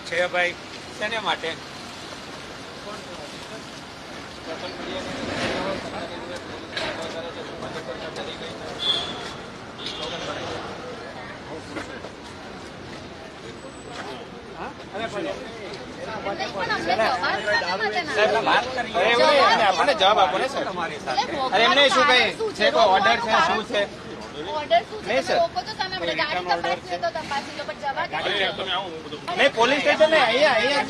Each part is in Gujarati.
છે ભાઈ શેને માટે? આપણને જવાબ આપો ને સર તમારી સાથે. અરે એમને શું કઈ છે, કોઈ ઓર્ડર છે, શું છે? નહીં પોલીસ સ્ટેશન ને અહીંયા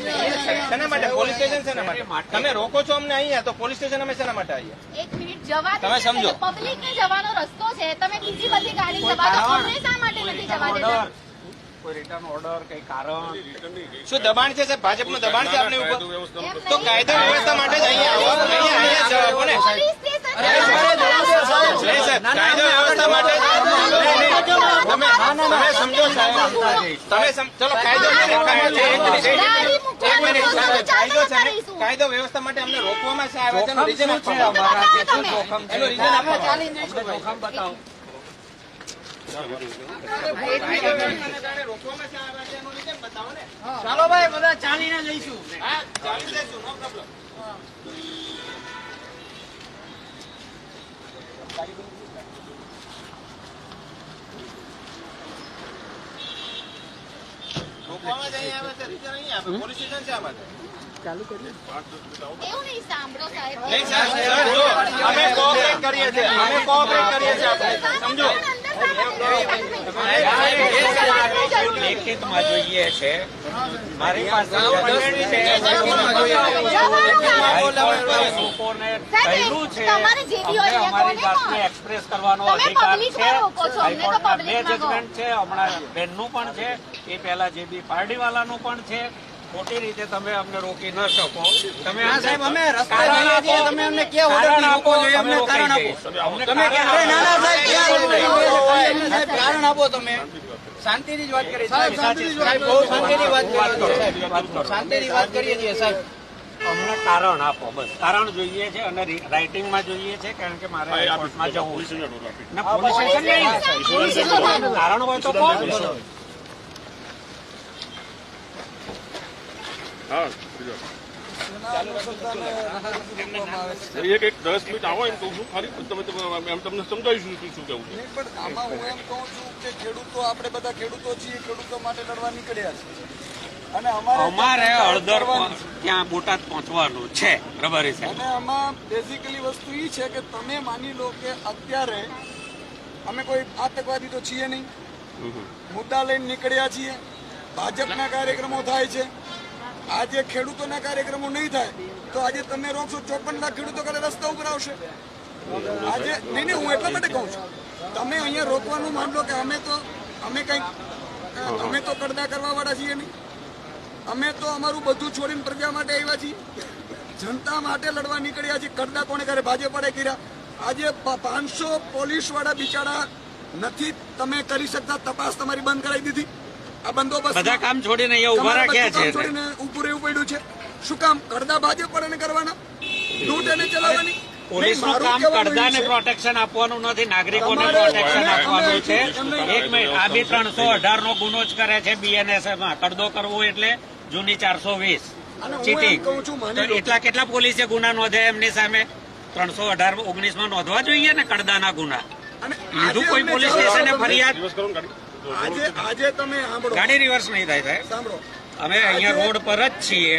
શેના માટે? પોલીસ સ્ટેશન શેના માટે? તમે રોકો છો અમને અહીંયા, તો પોલીસ સ્ટેશન અમે શેના માટે આવીએ? એક મિનિટ જવા દો. તમે સમજો, પબ્લિક ને જવાનો રસ્તો છે, તમે બીજી બધી ગાડી જવા દો. અમને શા માટે નથી જવા દેતા? કોઈ રિટર્ન ઓર્ડર, કઈ કારણ? શું દબાણ છે સાહેબ? ભાજપનું દબાણ છે આપની ઉપર? તો કાયદા વ્યવસ્થા માટે જ અહીંયા આવો. અહીંયા જવાબ ને પોલીસ સ્ટેશન નહીં સાહેબ, કાયદા વ્યવસ્થા માટે તમે સમજો સાહેબ, તમે ચલો કાયદો કાયદો વ્યવસ્થા માટે અમને રોકવામાં છે આવે છે, એનું રીઝન આપો. એનું રીઝન આપો. જોખમ બતાવો. ચાલો ભાઈ બધા ચાલીને જઈશું. હા ચાલી જઈશું, નો પ્રોબ્લેમ. રોકવામાં જ અહીંયા આવે છે, રીઝન અહીંયા આપે. પોલીસ સ્ટેશન છે આમાં એવું નહીં સાંભળો સાહેબ. નહીં સાહેબ, જો અમે કોઓપરેટ કરીએ છીએ, અમે કોઓપરેટ કરીએ છીએ. આપણે સમજો લેખિતમાં જોઈએ છે. મારી પાસે લોકોને કહેલું છે અમારી જાતને એક્સપ્રેસ કરવાનો અધિકાર છે. હાઈકોર્ટના 2 જજમેન્ટ છે, હમણાં બેનનું પણ છે, એ પહેલા જે બી પારડીવાલાનું પણ છે. ખોટી રીતે તમે અમને રોકી ન શકો. તમે સાહેબ અમે રસ્તા જઈએ છીએ, તમે અમને ક્યાં ઓર્ડર આપો જોઈએ, અમને કારણ આપો. તમે નાના સાહેબ કારણ આપો. તમે શાંતિથી જ વાત કરીએ સાહેબ, સાહેબ બહુ શાંતિની વાત કરીએ છીએ, શાંતિની વાત કરીએ છીએ સાહેબ. અમને કારણ આપો, બસ કારણ જોઈએ છે અને રાઇટિંગમાં જોઈએ છે, કારણ કે મારે કોર્ટમાં જવું છે. પોલીસ સ્ટેશન નહીં, કારણ હોય તો કોણ? હા એક 10 મિનિટ આવો એમ કહું છું ખાલી. તમે એમ તમને સમજાવીશું શું કેવું છે. પણ આમાં હું એમ કહું છું કે ખેડૂતો, આપણે બધા ખેડૂતો છીએ, ખેડૂતો માટે લડવા નીકળ્યા છે અને અમારે હળદર ત્યાં બોટાદ પહોંચવાનું છે, રબારી સાહેબ. અને આમાં બેઝિકલી વસ્તુ એ છે કે તમે માની લો કે અત્યારે અમે કોઈ આતંકવાદી તો છીએ નહીં, મુદ્દા લઈને નીકળ્યા છીએ, ભાજપના કાર્યક્રમો થાય છે. આજે ખેડૂતોના કાર્યક્રમો નહીં થાય તો આજે તમે રોકશો, 54 લાખ ખેડૂતો કાલે રસ્તા ઉપર આવશે. આજે નહીં, હું એટલા માટે કહું છું, તમે અહીંયા રોકવાનું માનલો કે અમે તો કડદા કરવા વાળા છીએ નહીં. અમે તો અમારું બધું છોડીને પ્રજા માટે આવ્યા છીએ, જનતા માટે લડવા નીકળ્યા છીએ. કડદા કોને કરે? ભાજપે કર્યા. આજે 500 પોલીસ વાળા બિચારા નથી તમે કરી શકતા, તપાસ તમારી બંધ કરાવી દીધી. આ બંદોબસ્ત બધા કામ છોડીને અહીંયા ઉભા રાખ્યા છે, છોડીને ઉભું રહેવું પડ્યું છે. શું કામ? કડદા ભાજપ વાળાને કરવાના, લૂંટ એને ચલાવવાની. પોલીસનું કામ કડદાને પ્રોટેક્શન આપવાનું નથી, નાગરિકોને પ્રોટેક્શન આપવાનું છે. એક મિનિટ, આ બી 318 નો ગુનો જ કરે છે BNSF માં. કડદો કરવો એટલે જૂની 420 ચીટિંગ. એટલા કેટલા પોલીસે ગુના નોંધ્યા એમની સામે? 318-19 માં નોંધવા જોઈએ ને કડદાના ગુના. લીધું કોઈ પોલીસ સ્ટેશને ફરિયાદ? આજે તમે ગાડી રિવર્સ નહીં થાય સાહેબ. સાંભળો, અમે અહીંયા રોડ પર જ છીએ,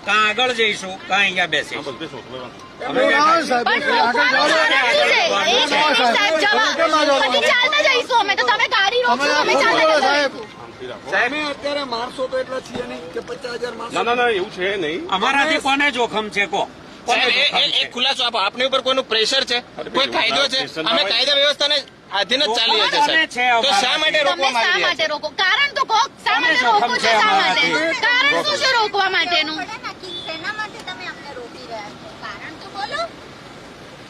કાં આગળ જઈશું કાં અહીંયા બેસીશું. અત્યારે મારશો તો એટલા છીએ નહીં કે 50,000 મારશો. ના એવું છે નહીં. અમારાથી કોને જોખમ છે? કો એક ખુલાસો આપો. આપની ઉપર કોઈનું પ્રેશર છે? કોઈ કાયદો છે? અમે કાયદા વ્યવસ્થાને આધીન જ ચાલીએ છીએ સાહેબ. તો શા માટે રોકવામાં આવી રહ્યા છે? રોકો? કારણ તો કહો, શા માટે રોકો છો? શા માટે? કારણ શું છે રોકવા માટેનું?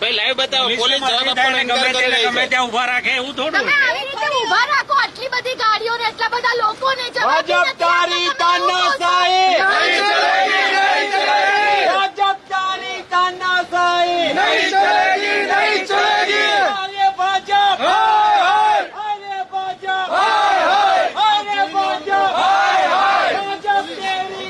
ભાઈ લાઈવ બતાવો. પોલીસ જવાબ આપવાનો ઇનકાર કરી રહી ગમે છે. ત્યાં ઉભા રાખે એવું થોડું. તમે આવી રીતે ઉભા રાખો, આટલી બધી ગાડીઓ ને એટલા બધા લોકોને ભાજપ તારી તાનાશાહી નહીં ચલેગી, નહીં ચલેગી. ભાજપ તારી તાનાશાહી નહીં ચલેગી, નહીં ચલેગી. અરે ભાજપ, હાય હાય. અરે ભાજપ, હાય હાય. અરે ભાજપ, હાય હાય. ભાજપ તેરી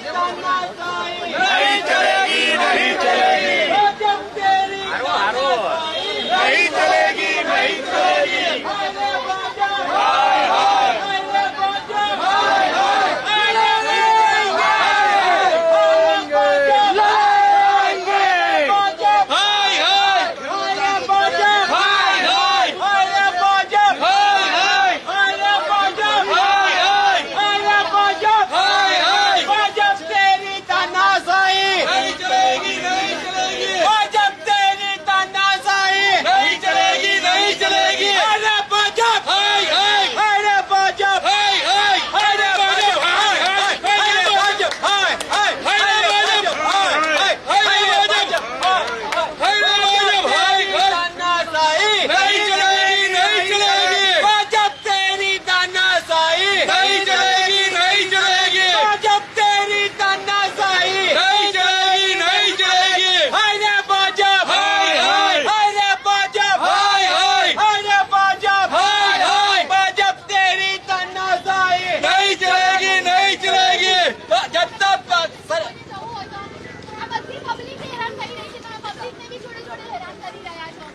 કરી રહ્યા છો?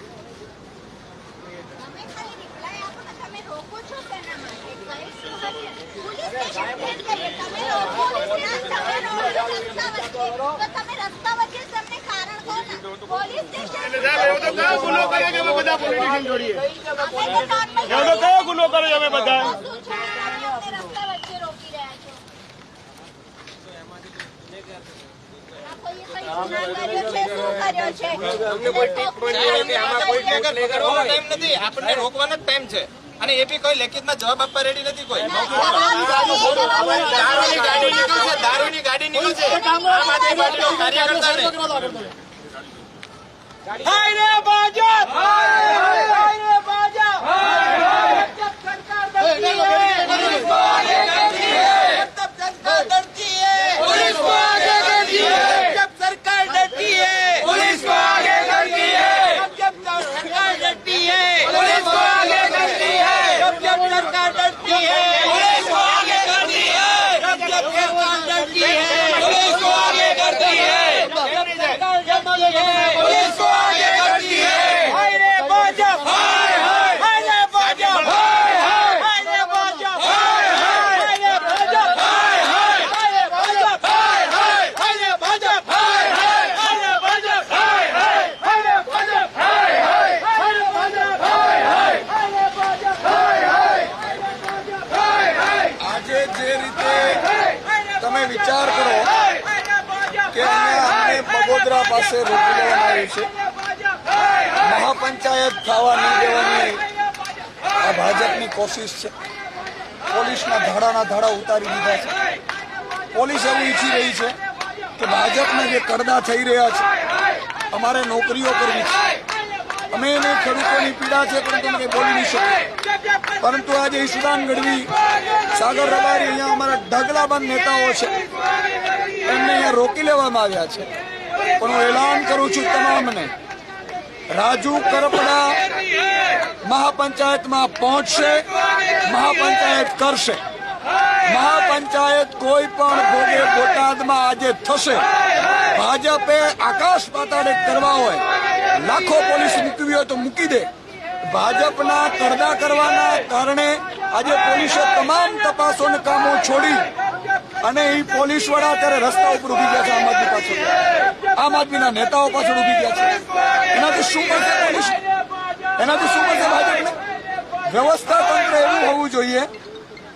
તમે ખાલી રિપ્લાય આપો ને, તમે રોકો છો શેના માટે? કઈ શું હશે? પોલીસ સ્ટેશન ફેલ કરીએ, તમે રોકો પોલીસ સ્ટેશન, તમે રોકો રસ્તા વચ્ચે, તો તમે રસ્તા વચ્ચે તમને કારણ કહો ને. પોલીસ સ્ટેશન કયો ગુનો કરે કે અમે બધા પોલિટિશિયન જોડીએ? અમે તો normal કયો ગુનો કરે અમે બધા? શું છો? તમે અમને રસ્તા વચ્ચે રોકી રહ્યા છો. આ કોઈએ કઈ ગુનાહ કર્યો છે? શું કર્યો છે? અમને કોઈ ટીપ ટાઈમ નથી, આપણને રોકવાનો જ ટાઈમ છે. અને એ બી કોઈ લેખિતમાં જવાબ આપવા રેડી નથી કોઈ. દારૂની ગાડી નીકળી છે, દારૂની ગાડી નીકળી છે. આમ આદમી પાર્ટીનો કાર્યકર્તા ને વિચાર કરો કે અમને બગોદરા પાસે રોકી લેવામાં આવ્યું છે. મહાપંચાયત થવા નહીં દેવાની આ ભાજપની કોશિશ છે. પોલીસના ધાડાના ધાડા ઉતારી દીધા છે. પોલીસ એવું ઈચ્છી રહી છે કે ભાજપને જે કરડા થઈ રહ્યા છે, અમારે નોકરીઓ કરવી છે. અમે એને ખેડૂતોની પીડા છે, પરંતુ અમે બોલી નહીં શકીએ. પરંતુ આજે ઈશુદાન ગઢવી, સાગર રબારી, અહીંયા અમારા ઢગલાબંધ નેતાઓ છે, એમને અહીંયા રોકી લેવામાં આવ્યા છે. પણ હું એલાન કરું છું તમામને, રાજુ કરપડા મહાપંચાયતમાં પહોંચશે, મહાપંચાયત કરશે. મહાપંચાયત કોઈ પણ ભોગે બોટાદમાં આજે થશે. ભાજપે આકાશ પાતાળે કરવા હોય, લાખો પોલીસ મૂકવી હોય તો મૂકી દે. ભાજપના કરડા કરવાના કારણે આજે પોલીસે તમામ તપાસોને કામો છોડી અને એ પોલીસ વાળા અત્યારે રસ્તા ઉપર ઉભી ગયા છે. આમ આદમી પાછળ, આમ આદમીના નેતાઓ પાછળ ઉભી ગયા છે. એનાથી શું મળશે પોલીસ? એનાથી શું મળશે ભાજપને? વ્યવસ્થા તંત્ર એવું હોવું જોઈએ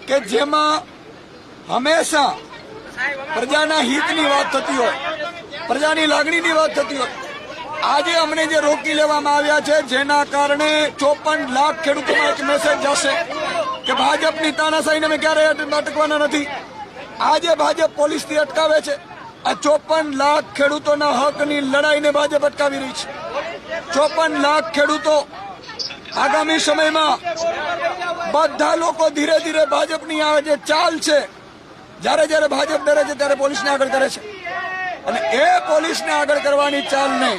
કે જેમાં હંમેશા પ્રજાના હિતની વાત થતી હોય, પ્રજાની લાગણીની વાત થતી હોય. આજે અમને જે રોકી લેવામાં આવ્યા છે, જેના કારણે 54 લાખ ખેડૂતોમાં એક મેસેજ જશે કે ભાજપની તાનાશાહીને અમે ક્યારેય અટકવાના નથી. આજે ભાજપ પોલીસથી અટકાવે છે. આ 54 લાખ ખેડૂતોના હકની લડાઈને ભાજપ અટકાવી રહી છે. 54 લાખ ખેડૂતો આગામી સમયમાં બધા લોકો ધીરે ધીરે ભાજપની આ જે ચાલ છે, જ્યારે જ્યારે ભાજપ ડરે છે ત્યારે પોલીસને આગળ કરે છે. અને એ પોલીસને આગળ કરવાની ચાલને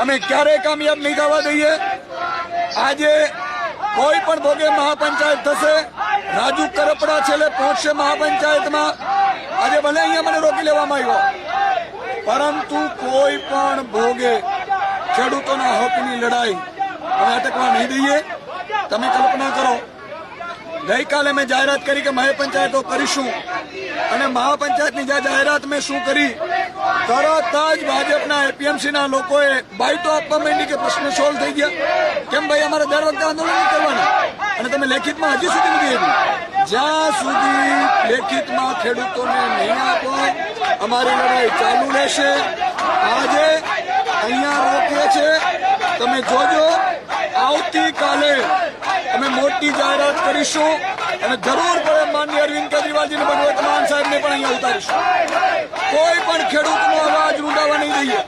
અમે ક્યારેય કામયાબ નહીં થવા દઈએ. આજે કોઈ પણ ભોગે મહાપંચાયત થશે. રાજુ કરપડા છેલ્લે પહોંચશે મહાપંચાયતમાં. આજે ભલે અહીંયા મને રોકી લેવામાં આવ્યો, પરંતુ કોઈ પણ ભોગે ખેડૂતોના હકની લડાઈ અમે અટકવા નહીં દઈએ. તમે કલ્પના કરો, ગઈકાલે મેં જાહેરાત કરી કે મહાપંચાયતો કરીશું, અને મહાપંચાયતની જાહેરાત મેં શું કરી, તરત જ ભાજપના એપીએમસીના લોકોએ બાઇટો આપવા માંડી કે પ્રશ્ન સોલ્વ થઈ ગયા. કેમ ભાઈ, અમારે દર વખતે આંદોલન નહીં કરવાના? અને તમે લેખિતમાં હજી સુધી નથી આપ્યું. જ્યાં સુધી લેખિતમાં ખેડૂતોને નહીં આપો, અમારી લડાઈ ચાલુ રહેશે. આજે અહીંયા રોકીએ છે, તમે જોજો. આવતીકાલે અમે મોટી જાહેરાત કરીશું અને જરૂર પડે માનનીય અરવિંદ કેજરીવાલજીને, ભગવત માન સાહેબને પણ અહીંયા ઉતારીશું. કોઈ પણ ખેડૂતનો અવાજ રૂંધાવા નહીં દઈએ.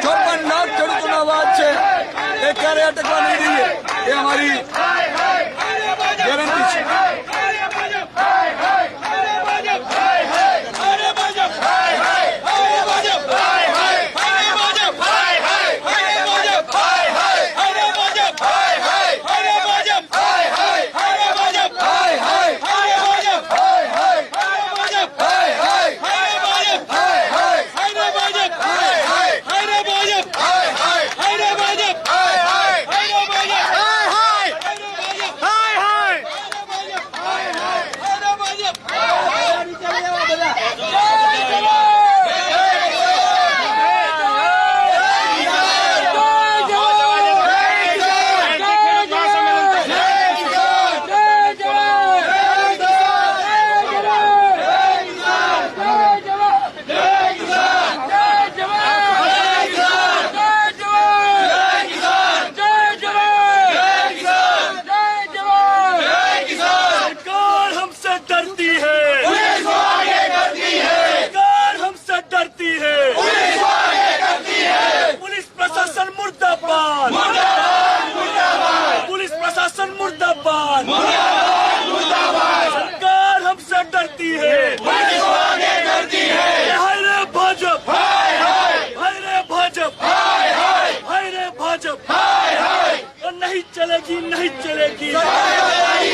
54 લાખ ખેડૂતોનો અવાજ છે, એ ક્યારે અટકવા નહીં દઈએ. એ અમારી ગેરંટી છે. चलेगी नहीं चलेगी नहीं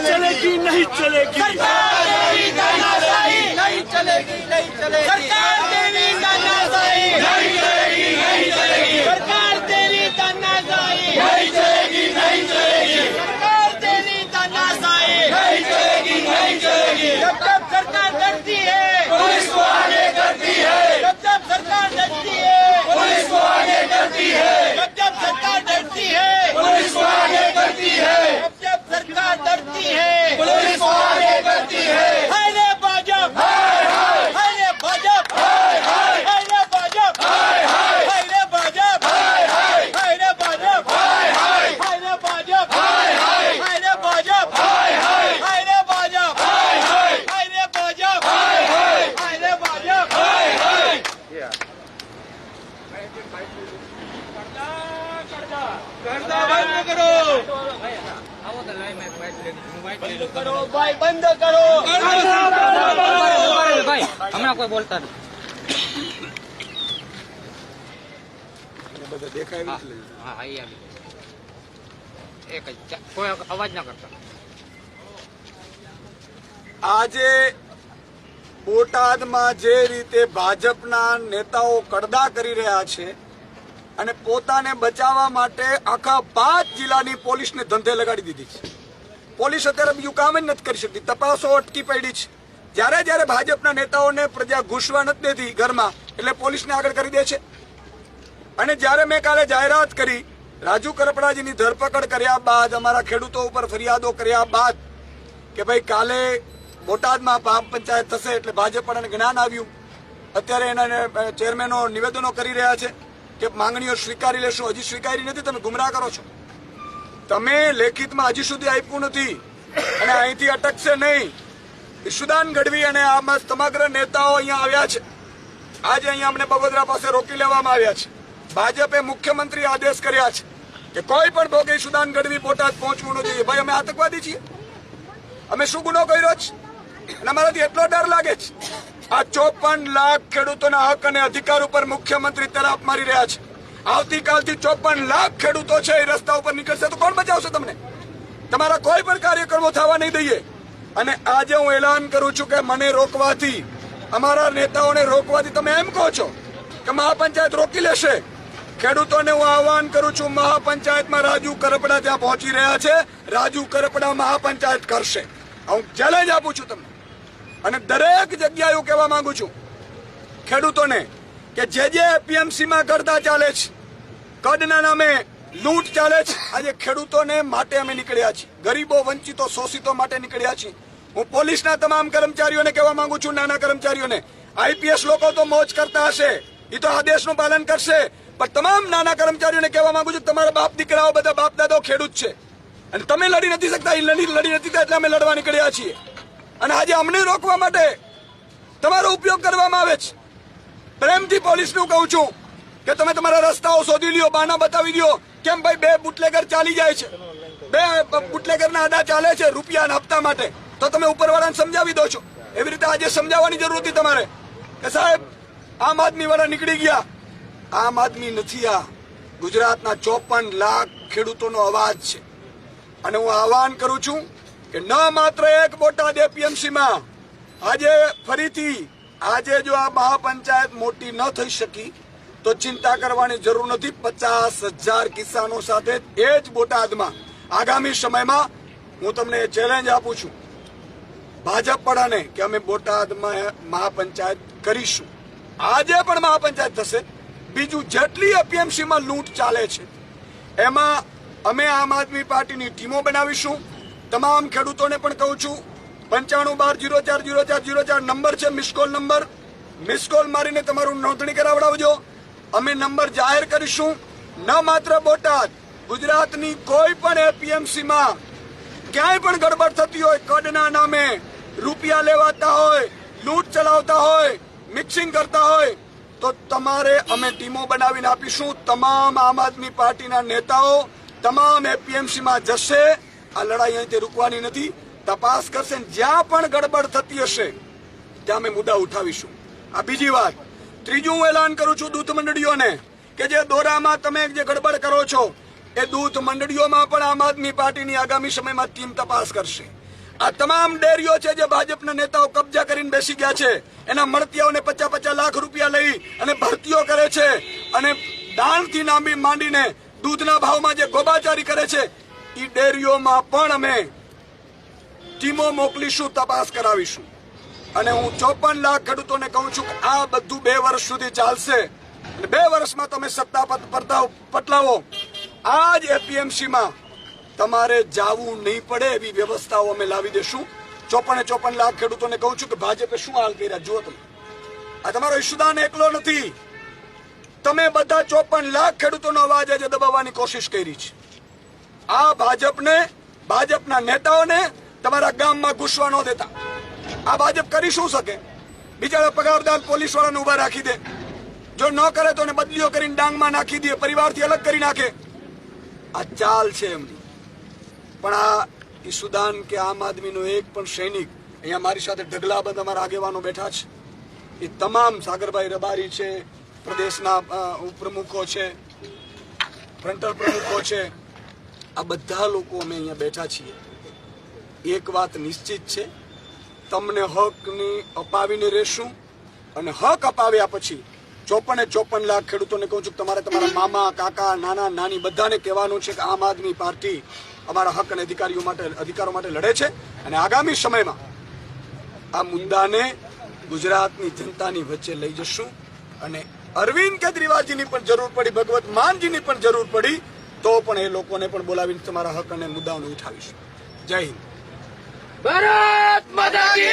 चलेगी नहीं चलेगी नहीं चलेगी नहीं चलेगी सरकार तेरी तानाशाही नहीं चलेगी नहीं चलेगी सरकार तेरी तानाशाही नहीं चलेगी नहीं चलेगी सरकार तेरी तानाशाही नहीं चलेगी नहीं चलेगी जब जब सरकार डरती है पुलिस को आगे करती है जब जब सरकार डरती है पुलिस को आगे करती है जब जब सरकार डरती है पुलिस को आगे करती है जब जब सरकार डरती है पुलिस को आगे करती है हाय रे भाजप हाय रे भाजप हाय रे भाजप हाय रे भाजप हाय रे भाजप हाय रे भाजप हाय रे भाजप हाय रे भाजप हाय रे भाजप हाय रे भाजप करता बंद करो करो भाई बंद करो ભાઈ હમણાં કોઈ બોલતા નથી. હા હા એ આવી ગયું. એક જ કોઈ અવાજ ના કરતા. આજે બોટાદમાં જે રીતે ભાજપના નેતાઓ કડદા કરી રહ્યા છે અને પોતાને બચાવવા માટે આખા 5 જિલ્લાની પોલીસને ધંધે લગાડી દીધી છે. પોલીસ અત્યારે બીજું કામ જ નથી કરી શકતી, તપાસો અટકી પડી છે. જ્યારે જ્યારે ભાજપના નેતાઓને પ્રજા ઘૂસવા નથી દેતી ઘરમાં એટલે પોલીસને આગળ કરી દે છે. અને જ્યારે મેં કાલે જાહેરાત કરી રાજુ કરપડાજીની ધરપકડ કર્યા બાદ, અમારા ખેડૂતો ઉપર ફરિયાદો કર્યા બાદ કે ભાઈ કાલે બોટાદમાં ગ્રામ પંચાયત થશે એટલે ભાજપ પણ જ્ઞાન આવ્યું. અત્યારે એના ચેરમેનો નિવેદનો કરી રહ્યા છે કે માંગણીઓ સ્વીકારી લેશું. હજી સ્વીકારી નથી, તમે ગુમરાહ કરો છો. તમે લેખિતમાં હજી સુધી આપ્યું નથી અને અહીંથી અટકશે નહીં. ઈશુદાન ગઢવી અને આ સમગ્ર નેતાઓ અહીંયા આવ્યા છે. આજે અહીંયા અમને બગોદરા પાસે રોકી લેવામાં આવ્યા છે. ભાજપે મુખ્યમંત્રી આદેશ કર્યા છે કે કોઈ પણ ભોગે ઈશુદાન ગઢવી બોટાદ પહોંચવું ન જોઈએ. ભાઈ અમે આતંકવાદી છીએ? અમે શું ગુનો કર્યો છે? અને અમારાથી એટલો ડર લાગે છે. આ 54 લાખ ખેડૂતોના હક અને અધિકાર ઉપર મુખ્યમંત્રી તરાપ મારી રહ્યા છે. આવતીકાલથી 54 લાખ ખેડૂતો છે એ રસ્તા ઉપર નીકળશે તો કોણ બચાવશે તમને? તમારા કોઈ પણ કાર્યક્રમો થવા નહીં દઈએ. અને આજે હું એલાન કરું છું કે મને રોકવાથી, અમારા નેતાઓને રોકવાથી તમે એમ કહો છો કે મહાપંચાયત રોકી લેશે. ખેડૂતોને હું આહવાન કરું છું, મહાપંચાયતમાં રાજુ કરપડા ત્યાં પહોંચી રહ્યા છે. રાજુ કરપડા મહાપંચાયત કરશે. હું ચેલેન્જ આપું છું તમને. અને દરેક જગ્યાએ એવું કહેવા માંગુ છું ખેડૂતોને કે જે એપીએમસીમાં કરતા ચાલે છે, કદના નામે લૂંટ ચાલે છે, આજે ખેડૂતોને માટે અમે નીકળ્યા છીએ. ગરીબો, વંચિતો, શોષિતો માટે નીકળ્યા છીએ. હું પોલીસના તમામ કર્મચારીઓને કહેવા માંગુ છું, નાના કર્મચારીઓને, આઈપીએસ લોકો તો મોજ કરતા હશે, એ તો આદેશનું પાલન કરશે, પણ તમામ નાના કર્મચારીઓને કહેવા માંગુ છું તમારા બાપ દીકરાઓ બધા બાપ દાદાઓ ખેડૂત છે અને તમે લડી નથી શકતા. એ લડી નથી શકતા એટલે અમે લડવા નીકળ્યા છીએ. અને આજે અમને રોકવા માટે તમારો ઉપયોગ કરવામાં આવે છે. પ્રેમથી પોલીસનું કહું છું કે તમે તમારા રસ્તાઓ શોધી લ્યો, બાના બતાવી દો. કેમ ભાઈ 2 બુટલેગર ચાલી જાય છે, 2 બુટલેગરના આડા ચાલે છે રૂપિયાના હપ્તા માટે, તો તમે ઉપરવાળાને સમજાવી દો છો. એવી રીતે આજે સમજાવવાની જરૂર હતી તમારે કે સાહેબ આમ આદમી વાળા નીકળી ગયા. આમ આદમી નથી, આ ગુજરાતના 54 લાખ ખેડૂતોનો અવાજ છે. અને હું આહવાન કરું છું કે ન માત્ર એક બોટાદ એપીએમસીમાં આજે ફરીથી આજે જો આ મહાપંચાયત મોટી ન થઈ શકી તો ચિંતા કરવાની જરૂર નથી. 50,000 કિસાનો સાથે એ જ બોટાદમાં આગામી સમયમાં હું તમને ચેલેન્જ આપું છું ભાજપ પડાને કે અમે બોટાદમાં મહાપંચાયત કરીશું. આજે પણ મહાપંચાયત થશે. બીજું જેટલી એપીએમસીમાં લૂંટ ચાલે છે એમાં અમે આમ આદમી પાર્ટીની ટીમો બનાવીશું. તમામ ખેડૂતોને પણ કહું છું 9512040404 નંબર છે, મિસકોલ નંબર. મિસકોલ મારીને તમારું નોંધણી કરાવડાવજો. અમે નંબર જાહેર કરીશું. ન માત્ર બોટાદ, ગુજરાતની કોઈ પણ એપીએમસીમાં ક્યાંય પણ ગડબડ થતી હોય, કદના નામે રૂપિયા લેવાતા હોય, લૂંટ ચલાવતા હોય, મિક્સિંગ કરતા હોય, તો તમારે અમે ટીમો બનાવીને આપીશું. તમામ આમ આદમી પાર્ટીના નેતાઓ તમામ એપીએમસીમાં જશે. આ લડાઈ અહીંથી રૂકવાની નથી. તપાસ કરશે. જ્યાં પણ ગડબડ થતી હશે ત્યાં અમે મુદ્દા ઉઠાવીશું. આ બીજી વાત. ત્રીજું હું એલાન કરું છું દૂધ મંડળીઓને કે જે દોરામાં તમે જે ગડબડ કરો છો, એ દૂધ મંડળીઓમાં પણ આમ આદમી પાર્ટીની આગામી સમયમાં ટીમ તપાસ કરશે. આ તમામ ડેરીઓ છે જે ભાજપના નેતાઓ કબજા કરીને બેસી ગયા છે, એના મળતિયાઓને 50-50 લાખ રૂપિયા લઈ અને ભરતીઓ કરે છે અને દાણથી માંડીને દૂધના ભાવમાં જે ગોબાચારી કરે છે, એ ડેરીઓમાં પણ અમે ટીમો મોકલીશું, તપાસ કરાવીશું. અને હું 54 લાખ ખેડૂતોને કહું છું કે આ બધું 2 વર્ષ સુધી ચાલશે. 2 વર્ષમાં તમે સત્તા પટલાવો. આ જ એપીએમસીમાં તમારે જાવું નહીં પડે એવી વ્યવસ્થાઓ અમે લાવી દેશું. 54 લાખ ખેડૂતોને કહું છું કે ભાજપે શું હાલ કર્યા જુઓ તમે. આ તમારો ઈશુદાન એકલો નથી, તમે બધા 54 લાખ ખેડૂતોનો અવાજ આજે દબાવવાની કોશિશ કરી છે. આ ભાજપના નેતાઓને તમારા ગામમાં ઘૂસવા ન દેતા. આ ભાજપ કરી શું શકે? બિચારા પગારદાર પોલીસ વાળાને ઉભા રાખી દે, જો ન કરે તો એને બદલીઓ કરીને ડાંગમાં નાખી દે, પરિવારથી અલગ કરી નાખે. આ ચાલ છે એમની. પણ આ ઈશુદાન કે આમ આદમીનો એક પણ સૈનિક અહીંયા મારી સાથે ઢગલાબંધ અમારા આગેવાનો બેઠા છે, એ તમામ સાગરભાઈ રબારી છે, પ્રદેશના ઉપપ્રમુખો છે, ફ્રન્ટલ પ્રમુખો છે, આ બધા લોકો અમે અહીંયા બેઠા છીએ. એક વાત નિશ્ચિત છે, તમને હકની અપાવીને રહેશું અને હક અપાવ્યા પછી 54 લાખ ખેડૂતોને કહું છું, તમારે તમારા મામા, કાકા, નાના, નાની બધાને કહેવાનું છે કે આમ આદમી પાર્ટી અમારા હક અને અધિકારો માટે લડે છે. અને આગામી સમયમાં આ મુદ્દાને ગુજરાતની જનતાની વચ્ચે લઈ જશું. અને અરવિંદ કેજરીવાલજીની પણ જરૂર પડી, ભગવત માનજીની પણ જરૂર પડી તો પણ એ લોકોને પણ બોલાવીને તમારા હક અને મુદ્દાઓને ઉઠાવીશું. જય હિન્દ. भारत माता की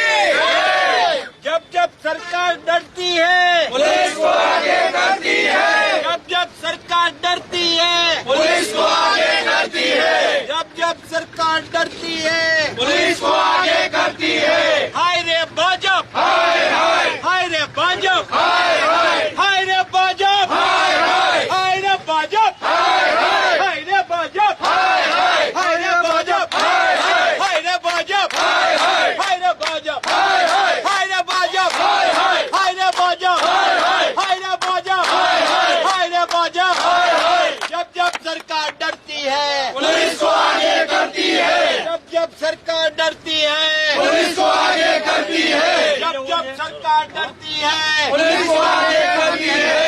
जब जब सरकार डरती है पुलिस को आगे करती है, जब जब सरकार डरती है पुलिस को आगे करती है, जब जब सरकार डरती है पुलिस को आगे करती है. हाय रे भाजप, हाय हाय, हाय रे भाजप, हाय हाय, हाय रे भाजप, हाय हाय, हाय रे भाजप, हाय हाय, हाय रे भाजप, हाय हाय, हाय रे भाजप, हाय हाय, हाय रे भाजप, हाय हाय, हाय रे भाजप, हाय हाय, हाय रे भाजप, हाय हाय, हाय रे भाजप, हाय हाय, हाय रे भाजप, हाय हाय, हाय रे भाजप, हाय हाय. जब जब सरकार डरती है पुलिस को आगे करती है, जब जब सरकार डरती है पुलिस को आगे करती है, जब जब सरकार डरती है पुलिस को आगे करती है.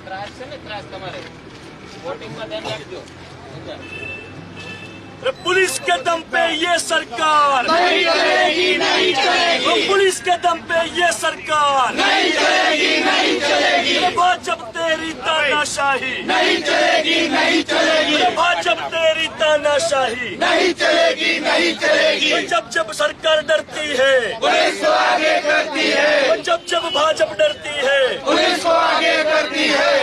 ત્રાસ છે ને, ત્રાસ તમારે વોટિંગમાં ધ્યાન રાખજો. पुलिस के दम पे ये सरकार नहीं चलेगी, नहीं चलेगी. पुलिस के दम पे ये सरकार नहीं चलेगी, नहीं चलेगी. भाजप तेरी तानाशाही नहीं चलेगी, नहीं चलेगी. भाजप तेरी तानाशाही नहीं चलेगी, नहीं चलेगी. जब जब सरकार डरती है पुलिस को आगे करती है, जब जब भाजप डरती है पुलिस को आगे करती है.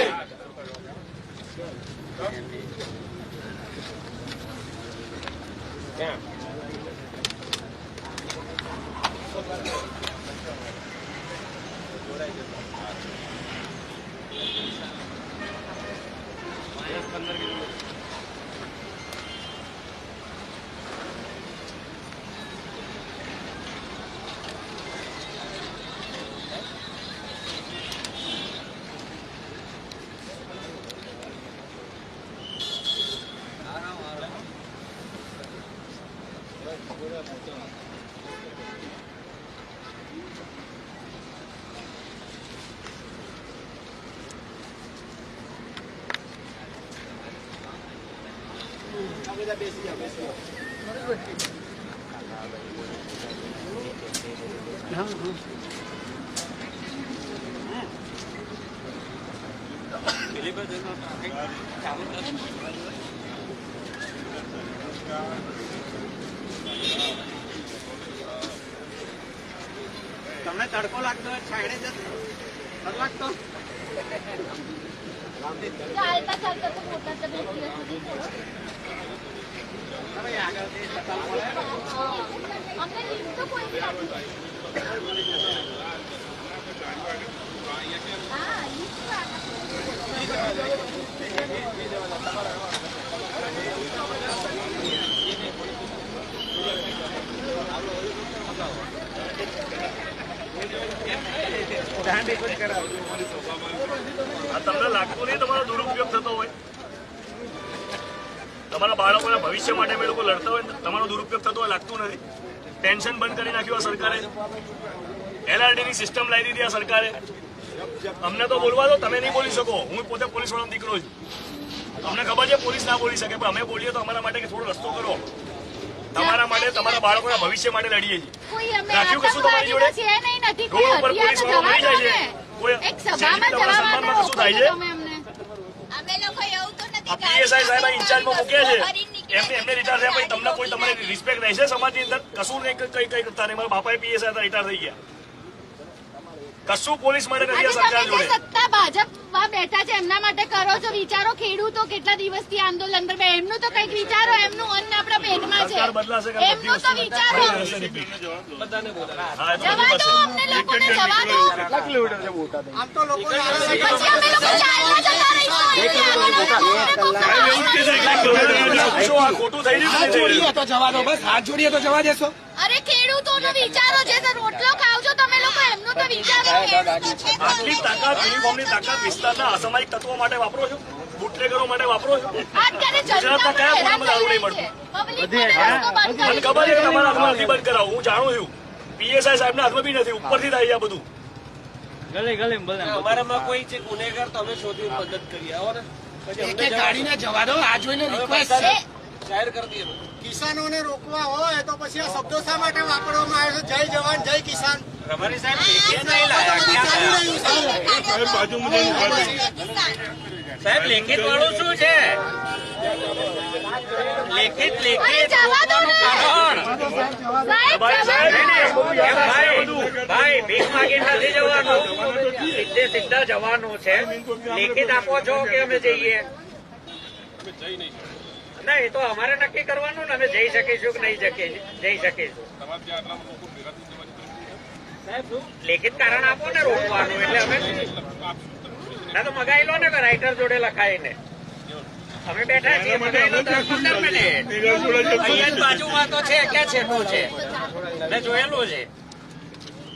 તમને તડકો લાગતો હોય છાયડે જતો લાગતો ચાલતા ચાલતા તો મોટા તમે સુધી અમને લીધું તો કોઈ બી આપી હા તમને લાગતું નહીં તમારો દુરુપયોગ થતો હોય? તમારા બાળકોના ભવિષ્ય માટે અમે લોકો લડતા હોય તમારો દુરુપયોગ થતો હોય લાગતું નથી. પેન્શન બંધ કરી નાખ્યું આ સરકારે, LRD ની સિસ્ટમ લાવી દીધી આ સરકારે. અમને તો બોલવા દો, તમે નહીં બોલી શકો. હું પોતે પોલીસ વાળાનો દીકરો છું, અમને ખબર છે પોલીસ ના બોલી શકે, પણ અમે બોલીએ તો અમારા માટે થોડો રસ્તો કરો. તમારા માટે, તમારા બાળકોના ભવિષ્ય માટે લડીએ છીએ. કોઈ અમે રાખ્યું કશું તમારી જોડે? છે નહીં, નથી રોડ ઉપર પોલીસ વાળો મરી જાય છે, કોઈ એક સભામાં તમારા જવા સન્માનમાં માટે કશું થાય છે? તમે અમને અમે લોકો એવું તો નથી આ PSI સાહેબ ઇન્ચાર્જમાં મૂક્યા છે, એમને રિટાયર થયા પછી તમને કોઈ તમારી રિસ્પેક્ટ રહેશે સમાજની અંદર? કશું નહીં, કઈ કરતા નહીં. મારા બાપાએ PSI હતા, રિટાયર થઈ ગયા. કશું પોલીસ માટે નથી આ સરકાર આજે તમે જોડે. જે સત્તા ભાજપમાં બેઠા છે એમના માટે કરો છો, વિચારો. ખેડૂતો કેટલા દિવસથી આંદોલન પર બે, એમનું તો કંઈક વિચારો. એમનું અન્ન આપણા પેટમાં છે, સરકાર બદલાશે કે એમનું તો વિચારો. હા, જવા દો, બદલાશે. અમને લોકોને જવા દો. આમ તો લોકો પછી અમે લોકો ચાલવા જતા રહીશું. શું આ ખોટું થઈ હાથ ગયું? જોડીએ તો જવા દો, બસ હાથ જોડીએ તો જવા દેશો. અરે ખેડૂતોનો વિચારો છે, તો રોટલો ખાવ છો તમે લોકો, એમનું તો વિચારો. ખેડૂતો છે તો. આટલી તાકાત, યુનિફોર્મની તાકાત વિસ્તારના અસામાજિક તત્વો માટે વાપરો છો, બુટલેગરો માટે વાપરો છો. અત્યારે ગુજરાતના કયા હેરાન ખૂણામાં દારૂ થઈ નહીં રહી છે. મળતું? પબ્લિક માટે રસ્તો બંધ મને કરી ખબર છે કે તમારા હાથમાં નથી બંધ કરાવું, હું જાણું છું. PSI સાહેબના હાથમાં બી નથી, ઉપરથી થાય છે આ બધું. અમારામાં કોઈ છે ગુનેગાર તો અમે શોધી મદદ કરી આવો ને. એક એક ગાડીને જવા દો. આ જોઈને રિક્વેસ્ટ છે. જાહેર કરી દઈએ. કિસાનોને રોકવા હોય તો પછી આ શબ્દો શા માટે વાપરવામાં આવે છે? જય જવાન જય કિસાન. રબારી સાહેબ લેખિત નહીં લાયા. ક્યાં લાયા? સાહેબ બાજુમાં જઈને ઉભા રહી. સાહેબ લેખિત વાળું શું છે? લેખિત અરે જવા દો ને. કારણ. સાહેબ, ભાઈ ભીખ માગી નથી જવાનું, સીધા જવાનું છે. લેખિત આપો છો કે અમે જઈએ? ના, એ તો અમારે નક્કી કરવાનું ને, અમે જઈ શકીશું કે નહીં જઈ શકીશું. લેખિત કારણ આપો ને રોકવાનું, એટલે અમે ના તો મગાઈ લો ને રાઇટર જોડે લખાઈને. અમે બેઠા છીએ, મગાઈ લો 10-15 મિનિટ. અહીંયા જ બાજુમાં તો છે, ક્યાં છેટું છે, મેં જોયેલું છે.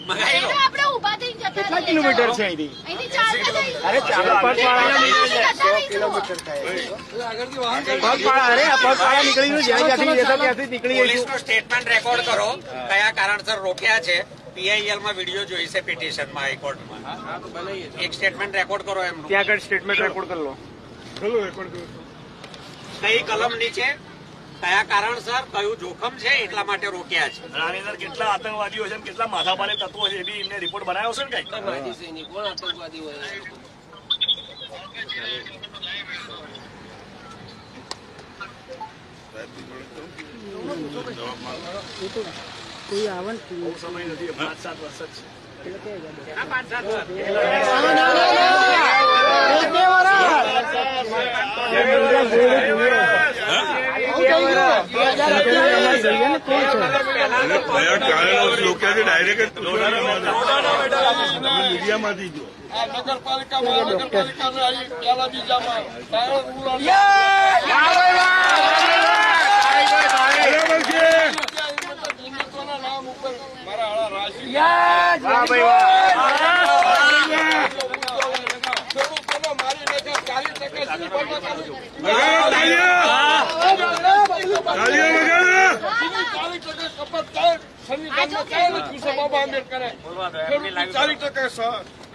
મગાઈ લો. આપણે ઊભા થઈને જતા રહીએ. કિલોમીટર છે અહીંથી? અહીંથી ચાલતા જઈશું. અરે ચાલો, પગપાળા અરે આ પગપાળા નીકળી જ્યાં જ્યાંથી જતા ત્યાંથી નીકળી જઈશું. પોલીસનું સ્ટેટમેન્ટ રેકોર્ડ કરો, કયા કારણસર રોક્યા છે. PIL માં વિડીયો જોઈશે પિટિશનમાં હાઈકોર્ટમાં. એક સ્ટેટમેન્ટ રેકોર્ડ કરો એમનું. ત્યાં આગળ સ્ટેટમેન્ટ રેકોર્ડ કરી લો. કઈ કલમ નીચે, કયા કારણસર, કયું જોખમ છે, એટલા માટે રોક્યા છે. આની અંદર કેટલા આતંકવાદીઓ છે, કેટલા માથાભારે તત્વો છે, એ બી એમને રિપોર્ટ બનાવ્યો છે ને કઈ? કોઈ આવે બહુ સમય નથી, 5-7 વર્ષ જ છે. આ 5-7 મીડિયામાંથી જો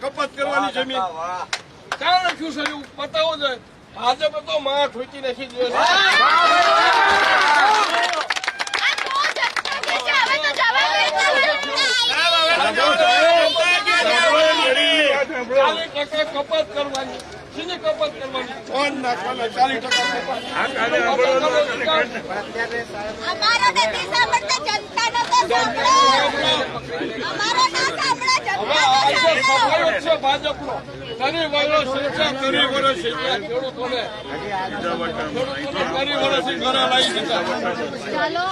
કપાત કરવાની જમીન ક્યાં લખ્યું છે એવું બતાવો છે. ભાજપ તો માં ઠોકી નાખી દે. આ તો જગ્યા છે, હવે તો જવા દે. કપાત કરવાની શીની કપાત કરવાની? ફોન નાખવાના 40% અમારો નથી સાંભળતા, જનતાનો તો સાંભળો. અમારો ના સાંભળો, જનતાનો સાંભળો. ભાજપનો શનિ વર્ષ ખેડૂતોને ઘણી વર્ષથી ઘરે લાવી દીધા. ચાલો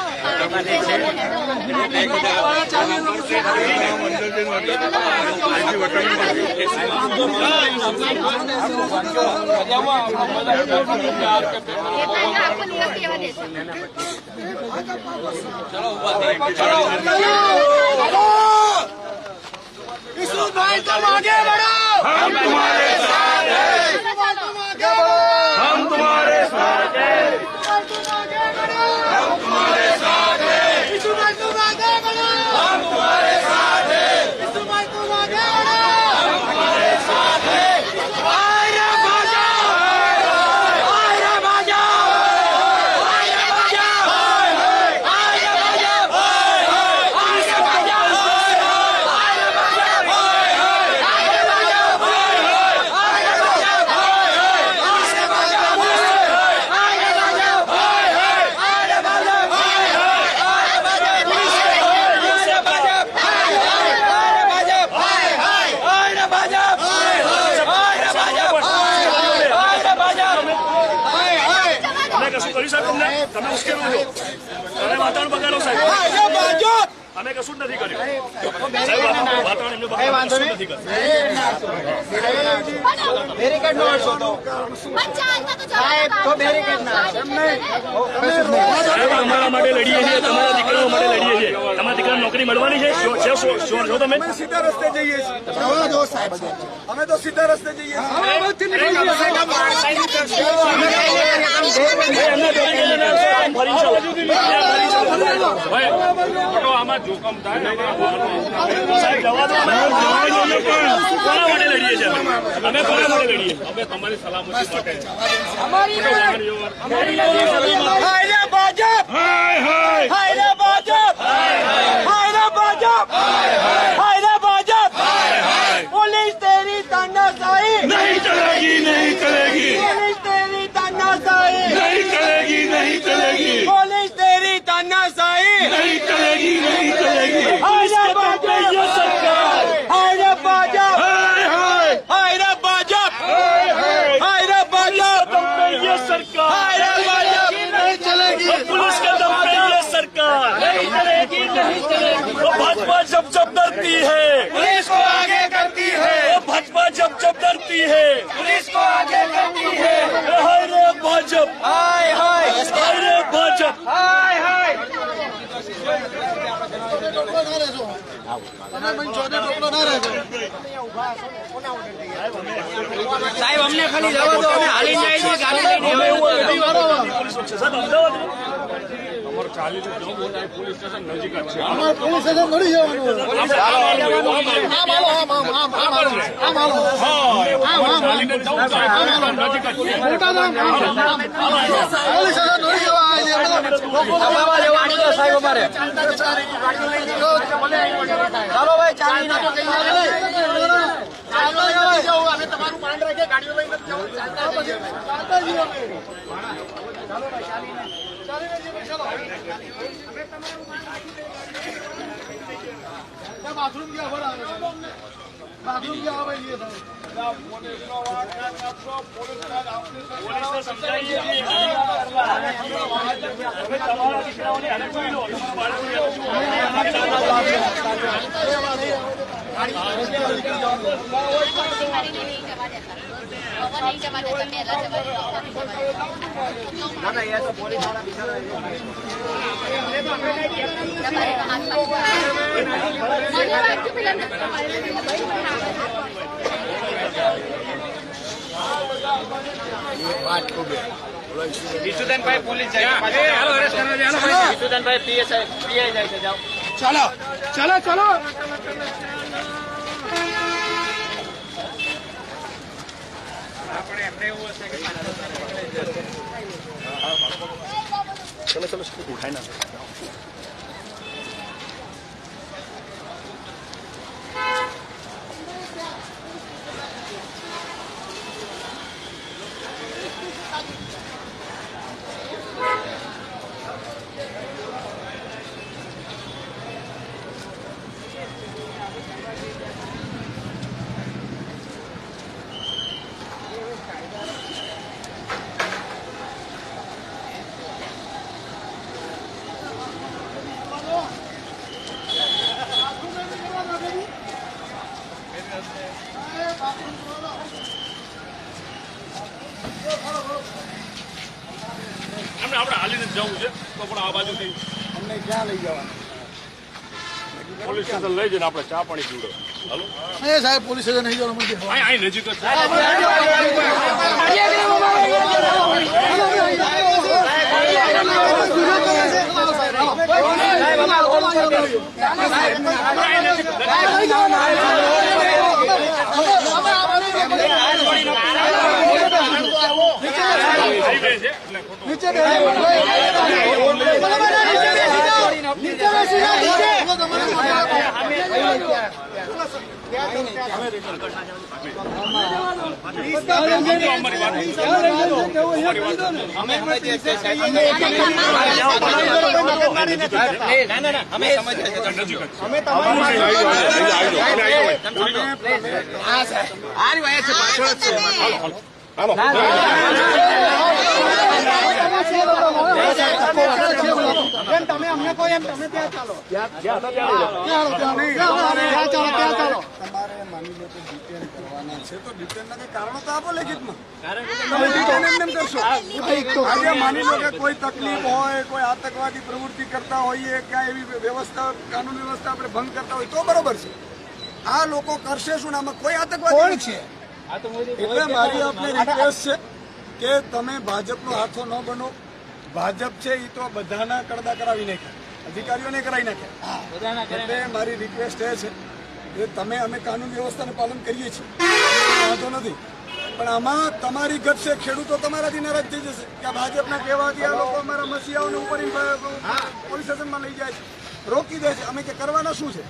भाई तुम आगे बढ़ो, हम तुम्हारे साथ हैं, चलो हम तुम्हारे साथ हैं। કર્યું સાહેબ તમને? તમે ઉશ્કેરો છો, તમે વાતાવરણ બગાડો સાહેબ. અમે કશું જ નથી કર્યું સાહેબ. વાતાવરણ એમને બગાડો, કશું નથી કર્યું. બેરિકેડ નો અડશો તો સાહેબ તો બેરિકેડ ના સાહેબ, અમારા માટે લડીએ છીએ, તમારા દીકરાઓ માટે લડીએ છીએ. તમારા દીકરાને નોકરી મળવાની છે, છો તમે? સીધા રસ્તે જઈએ છીએ. અમે તો સીધા રસ્તે જઈએ છીએ. આમાં જોખમ થાય સાહેબ, જવા દો. કોના માટે લડીએ છીએ અમે? કોના માટે લડીએ? અમે તમારી સલામતી માટે. पुलिस तेरी तानाशाही नहीं चलेगी, नहीं चलेगी, पुलिस तेरी तानाशाही नहीं चलेगी, नहीं चलेगी, पुलिस तेरी तानाशाही नहीं चलेगी, नहीं चलेगी. हायरे भाजप ये सरकार, हायरे भाजप हाय हाय, हायरे भाजप हायरे भाजप ये सरकार, हायरे भाजप नहीं चलेगी पुलिस के दम पे ये सरकार नहीं चलेगी, नहीं चलेगी. वो भाजपा जब जब डरती है, पुलिस को आगे करती है वो भाजपा जब जब डरती है, पुलिस को आगे करती है हाय रे भाजप, हाय हाय हाय रे भाजप. हाय हाय સાહેબ અમને ખાલી જવા દો, અમે હાલી જાય છે ગાડી લઈને અમે એવું પોલીસ છે સાહેબ, અમદાવાદ પોલીસ સ્ટેશન નજીક જ છે. સાહેબ અમારે ચાલો ભાઈ ચાલી ના તમારું માન રાખે ગાડીઓ લઈને બાથરૂમ ક્યાં બાથરૂમ ક્યાં આવે પોલીસને સમજાવીએ છીએ. તમે તમારા દીકરાઓને હાલે જોઈ લો, તમારા બાળકોને ઈશુદાનભાઈ પોલીસ જાય, ઈશુદાનભાઈ પીઆઈ જાય છે. જાઓ. ચાલો ચાલો ચાલો આપણે હાલીને જવું છે તો પણ આ બાજુથી અમને ક્યાં લઈ જવાના? પોલીસ સ્ટેશન લઈ જઈને આપણે ચા પાણી પીવડો. હાલો, સાહેબ પોલીસ સ્ટેશન નહીં જવાનું મને અહીં નજીક જ છે. હાલો તમારે માની લો કે ડિટેન કરવાના છે તો ડિટેનના કઈ કારણો તો આપો લેખિતમાં. તમે ડિટેન એમ કરશો. આજે માની લો કે કોઈ તકલીફ હોય, કોઈ આતંકવાદી પ્રવૃત્તિ કરતા હોઈએ, ક્યાં એવી વ્યવસ્થા કાનૂન વ્યવસ્થા આપણે ભંગ કરતા હોય તો બરોબર છે. આ લોકો કરશે શું ને આમાં કોઈ આતંકવાદી છે? એટલે મારી આપને રિક્વેસ્ટ છે કે તમે ભાજપનો હાથો ન બનો. ભાજપ છે એ તો બધાના કડદા કરાવી નાખ્યા, અધિકારીઓને કરાવી નાખ્યા. એટલે મારી રિક્વેસ્ટ એ છે કે તમે અમે કાનૂન વ્યવસ્થાનું પાલન કરીએ છીએ, વાંધો નથી, પણ આમાં તમારી ગત છે. ખેડૂતો તમારાથી નારાજ થઈ જશે કે ભાજપના કહેવાથી આ લોકો અમારા મસીહાઓને ઉપર પોલીસ સ્ટેશનમાં લઈ જાય છે, રોકી દે છે. અમે કે કરવાના શું છે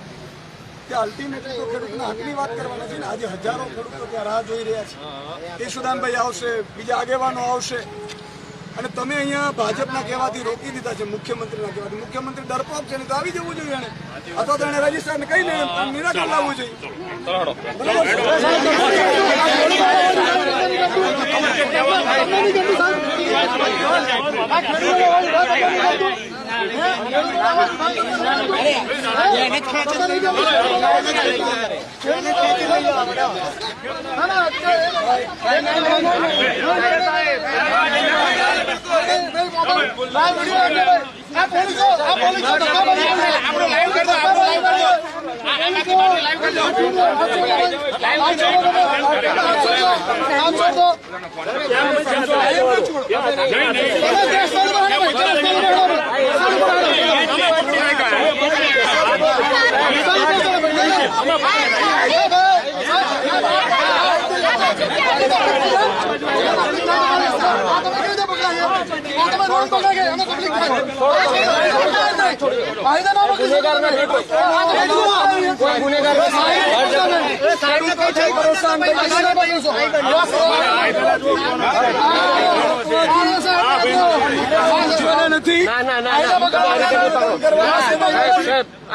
કે અલ્ટિમેટલી તો ખેડૂતના હકની વાત કરવાના છે ને. આજે હજારો ખેડૂતો ત્યાં રાહ જોઈ રહ્યા છે. ઈશુદાનભાઈ આવશે, બીજા આગેવાનો આવશે, અને તમે અહીંયા ભાજપના કહેવાથી રોકી દીધા છે, મુખ્યમંત્રીના કહેવાથી. મુખ્યમંત્રી ડરપોક છે ને તો આવી જવું જોઈએ એને, અથવા તો એને રજીસ્ટ્રારને કહીને નિરાકરણ લાવવું જોઈએ.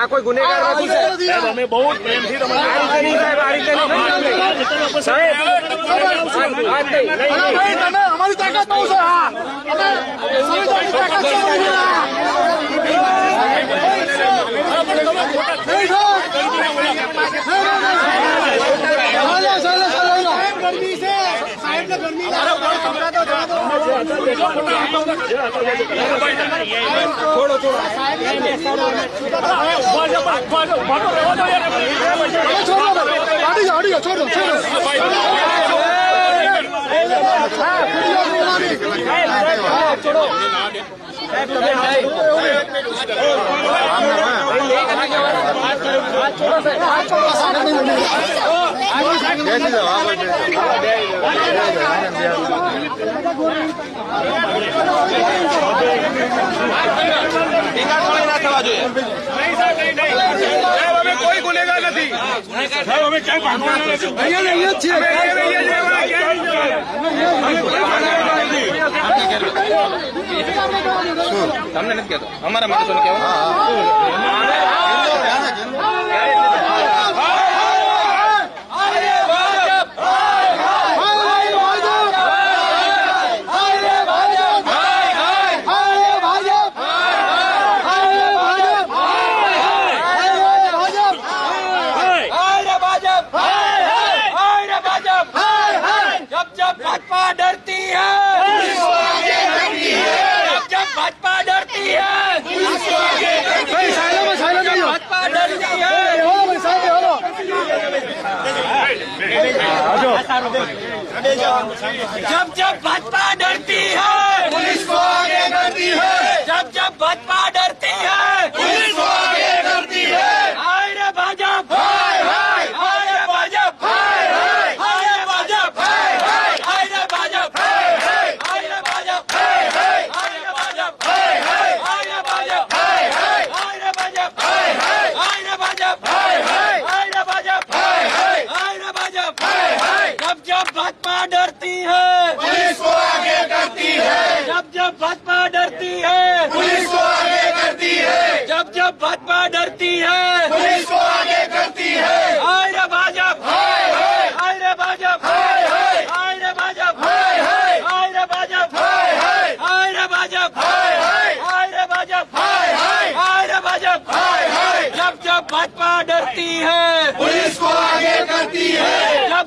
આ કોઈ ગુનેગાર નથી. અમે બહુ પ્રેમથી અમારી તાકાત બહુ છે. કોઈ ગુનેગાર નથી. તમને નથી કહેતો, અમારા માણસોને કહેવાનું. जब जब भाजपा डरती है पुलिस को आगे करती है. जब जब भाजपा डरती है पुलिस को आगे करती है. हाय रे भाजप, हाय हाय, हाय रे भाजप, हाय हाय, हाय रे भाजप, हाय हाय, हाय रे भाजप, हाय हाय, हाय रे भाजप, हाय हाय, हाय रे भाजप, हाय हाय, हाय रे भाजप, हाय हाय, हाय रे भाजप, हाय हाय, हाय रे भाजप, हाय हाय, हाय रे भाजप, हाय हाय, हाय रे भाजप, हाय हाय. जब जब भाजपा डरती है पुलिस को आगे करती है. जब जब भाजपा डरती है पुलिस को आगे करती है. जब जब भाजपा डरती है पुलिस को आगे करती है. हाय रे भाजप, हाय हाय, हाय रे भाजप, हाय हाय, हाय रे भाजप, हाय हाय, हाय रे भाजप, हाय हाय, हाय रे भाजप, हाय हाय, हाय रे भाजप, हाय हाय, हाय रे भाजपा डरती है पुलिस को आगे करती है,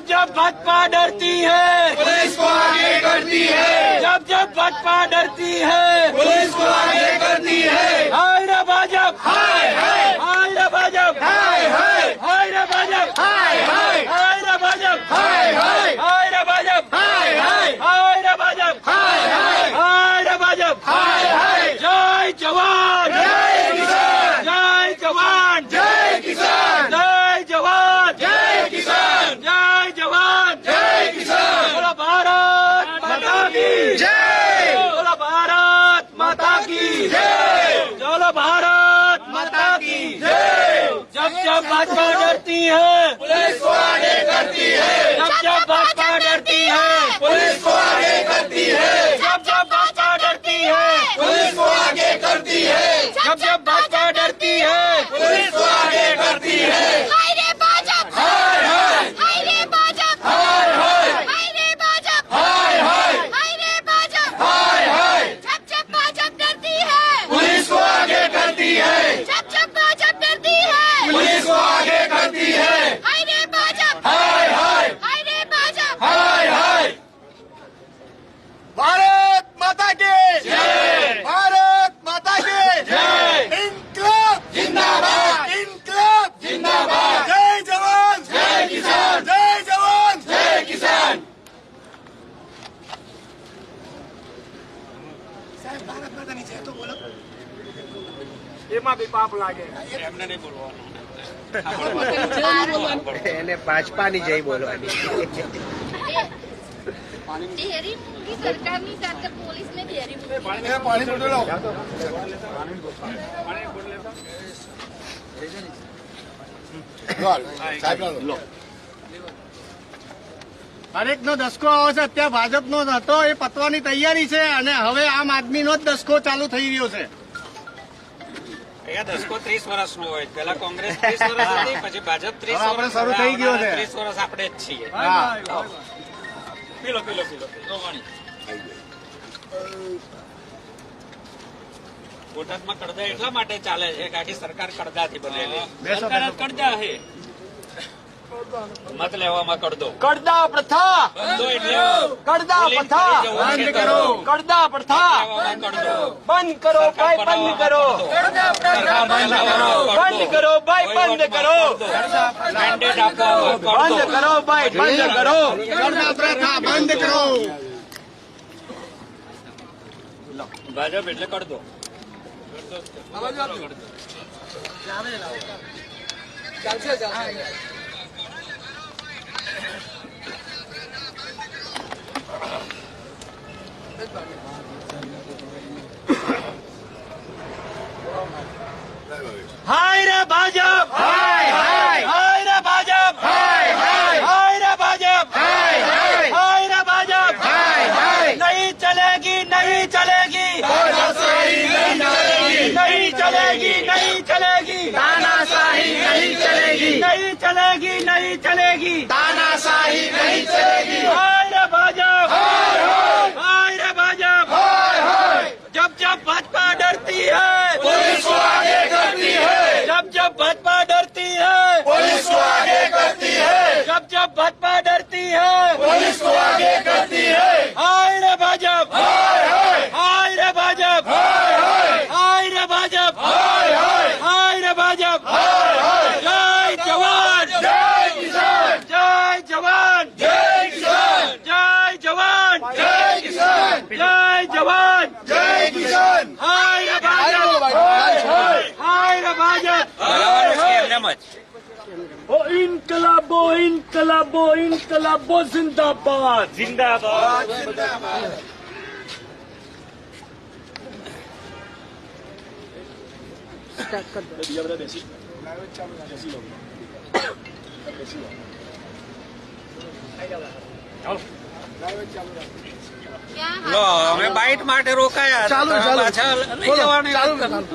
जब भाजपा डरती है पुलिस को आगे करती है, जब भाजपा डरती है पुलिस को आगे करती है। हाय रे भाजप हाय हाय हाय रे भाजप हाय हाय हाय रे भाजप हाय हाय हाय रे भाजप हाय हाय हाय रे भाजप हाय हाय हाय रे भाजप हाय हाय हाय रे भाजप हाय हाय। जय जवान जय किसान, जय जवान जय किसान, जय जवान जय किसान, जय जवान जय किसान। बोलो भारत माता की जय, बोलो भारत माता की जय, बोलो भारत माता की जय। जब भाजपा डरती है पुलिस को आगे करती है, जब भाजपा डरती है पुलिस को आगे करती है, जब भाजपा डरती है पुलिस को आगे करती है, जब भाजपा डरती है पुलिस को आगे करती है। हाय रे भाजप हाय हाय हाय रे भाजप हाय हाय हाय रे भाजप हाय हाय हाय रे भाजप हाय हाय। जब भाजप डरती है पुलिस को आगे करती है, जब भाजप डरती है पुलिस को आगे करती है। हाय रे भाजप हाय हाय हाय रे भाजप हाय हाय। भारत माता की जय, भारत माता की जय। इनकलाब जिंदाबाद, इनकलाब जिंदाबाद। जय जवान जय किसान, जय जवान जय किसान। એમાં બી પાપ લાગે એને ભાજપાની જય બોલવાની. ડેરી મૂકી સરકારની સાથે પોલીસને ડેરી મૂકી પાણી બોટલ લાવો. હરેક નો દસકો આવે છે. અત્યારે ભાજપ નો હતો એ પતવાની તૈયારી છે અને હવે આમ આદમી નો જ દસકો ચાલુ થઈ રહ્યો છે. અહીંયા દસકો 30 વર્ષનો હોય પેલા કોંગ્રેસ 30 વર્ષ હતી પછી ભાજપ 30 હવે આપણે વર્ષ શરૂ થઈ ગયો છે. 30 વર્ષ આપણે જ છીએ હા. પીલો પીલો પીલો બોટાદમાં કડદા એટલા માટે ચાલે છે કે આખી સરકાર કડદાથી બનેલી સરકાર જ કડદા છે મત લેવામાં કડદો કડદા પ્રથા કડદો એટલે કડદા પોલિંગ પ્રથા કરી જવું બંધ ખેતરો. કરો. કડદા પ્રથા લેવામાં કડદો બંધ કરો ભાઈ બંધ કરો બંધ કરો ભાઈ બંધ કરો મેન્ડેટ આપવામાં કડદો. બંધ કરો ભાઈ બંધ કરો કડદા પ્રથા બંધ કરો. ભાજપ એટલે કડદો હાય રે ભાજપ હાય હાય હાય રે ભાજપ હાય હાય હાય રે ભાજપ હાય હાય હાય રે ભાજપ હાય હાય। नहीं चलेगी नहीं चलेगी तानाशाही नहीं चलेगी, नहीं चलेगी नहीं चलेगी तानाशाही नहीं चलेगी, नहीं चलेगी नहीं चलेगी तानाशाही नहीं चलेगी। हाय रे भाजप हाय हाय हाय रे भाजप हाय हाय। जब भाजपा डरती है पुलिस को आगे करती है, जब भाजपा डरती है पुलिस को आगे करती है, जब भाजपा डरती है पुलिस को आगे करती है। हाय रे भाजप हाय हाय हाय रे भाजप हाय हाय हाय रे भाजप हाय हाय हाय रे भाजप हाय हाय। जय जवान जय किसान, जय जवान जय किसान, जय जवान जय किसान, जय जवान जय किसान। हाय रे भाजप हाय हाय हाय रे भाजप ओ इनकलाबो इनकलाबो इनकलाबो जिंदाबाद जिंदाबाद લો અમે બાઇટ માટે રોકાયા ચાલુ, હતા. ચાલુ. પાછા લઈ બોલો, જવાની ચાલુ, વાત ચાલુ.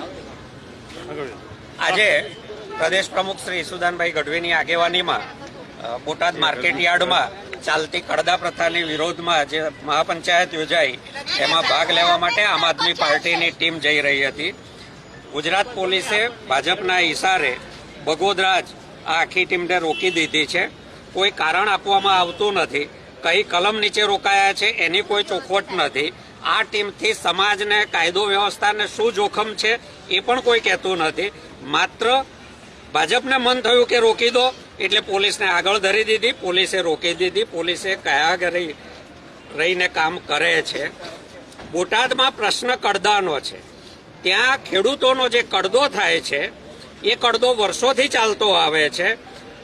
આજે પ્રદેશ પ્રમુખ શ્રી ઈસુદાનભાઈ ગઢવીની આગેવાનીમાં બોટાદ માર્કેટ યાર્ડમાં ચાલતી કડદા પ્રથાની વિરોધમાં જે મહાપંચાયત યોજાઈ એમાં ભાગ લેવા માટે આમ આદમી પાર્ટીની ટીમ જઈ રહી હતી. ગુજરાત પોલીસે ભાજપના ઇશારે બગોદરા જ આ આખી ટીમને રોકી દીધી છે. કોઈ કારણ આપવામાં આવતું નથી. કઈ કલમ નીચે રોકાયા છે એની કોઈ ચોખવટ નથી. આ ટીમથી સમાજને, કાયદો વ્યવસ્થાને શું જોખમ છે એ પણ કોઈ કહેતું નથી. માત્ર ભાજપને મન થયું કે રોકી દો એટલે પોલીસને આગળ ધરી દીધી, પોલીસે રોકી દીધી. પોલીસે કયા ઘરે રહીને કામ કરે છે. બોટાદમાં પ્રશ્ન કડદાનો છે. ત્યાં ખેડૂતોનો જે કડદો થાય છે એ કડદો વર્ષોથી ચાલતો આવે છે.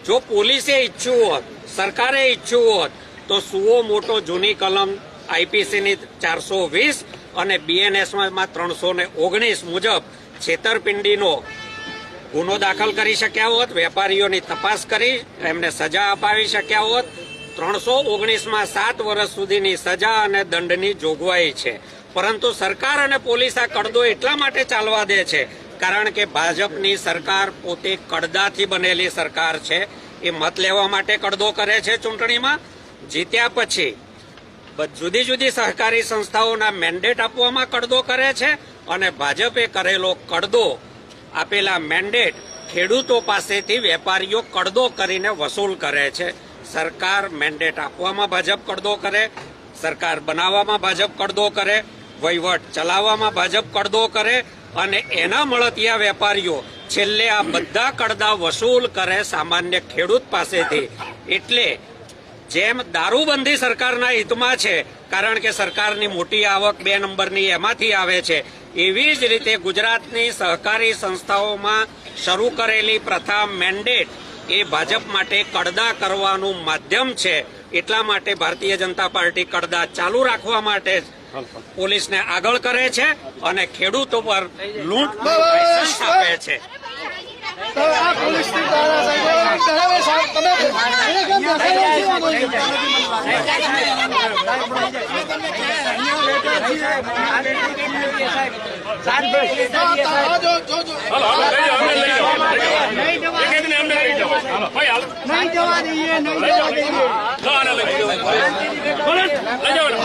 જો પોલીસે ઈચ્છ્યું હોત, સરકારે ઈચ્છ્યું હોત તો સુઓ મોટો જૂની કલમ આઈપીસીની 420 અને બીએનએસમાં 319 મુજબ છેતરપિંડીનો ગુનો દાખલ કરી શક્યા હોત, વેપારીઓની તપાસ કરી એમને સજા અપાવી શક્યા હોત. 319માં 7 વર્ષ સુધીની સજા અને દંડની જોગવાઈ છે. પરંતુ સરકાર અને પોલીસ આ કડદો એટલા માટે ચાલવા દે છે કારણ કે ભાજપની સરકાર પોતે કડદાથી બનેલી સરકાર છે. એ મત લેવા માટે કડદો કરે છે. ચૂંટણીમાં જીત્યા પછી જુદી જુદી સહકારી સંસ્થાઓના મેન્ડેટ આપવામાં કડદો કરે છે અને ભાજપે કરેલો કડદો, આપેલા મેન્ડેટ ખેડૂતો પાસેથી વેપારીઓ કડદો કરીને વસૂલ કરે છે. સરકાર મેન્ડેટ આપવામાં ભાજપ કડદો કરે, સરકાર બનાવવામાં ભાજપ કડદો કરે, વહીવટ ચલાવવામાં ભાજપ કડદો કરે અને એના મળતિયા વેપારીઓ છેલ્લે આ બધા કડદા વસૂલ કરે સામાન્ય ખેડૂત પાસેથી. એટલે જેમ દારૂબંધી સરકારના હિતમાં છે કારણ કે સરકારની મોટી આવક 2 નંબરની એમાંથી આવે છે, એવી જ રીતે ગુજરાતની સહકારી સંસ્થાઓમાં શરૂ કરેલી પ્રથા મેન્ડેટ એ ભાજપ માટે કડદા કરવાનું માધ્યમ છે. એટલા માટે ભારતીય જનતા પાર્ટી કડદા ચાલુ રાખવા માટે પોલીસને આગળ કરે છે અને ખેડૂતો પર લૂંટનો લાયસન્સ આપે છે.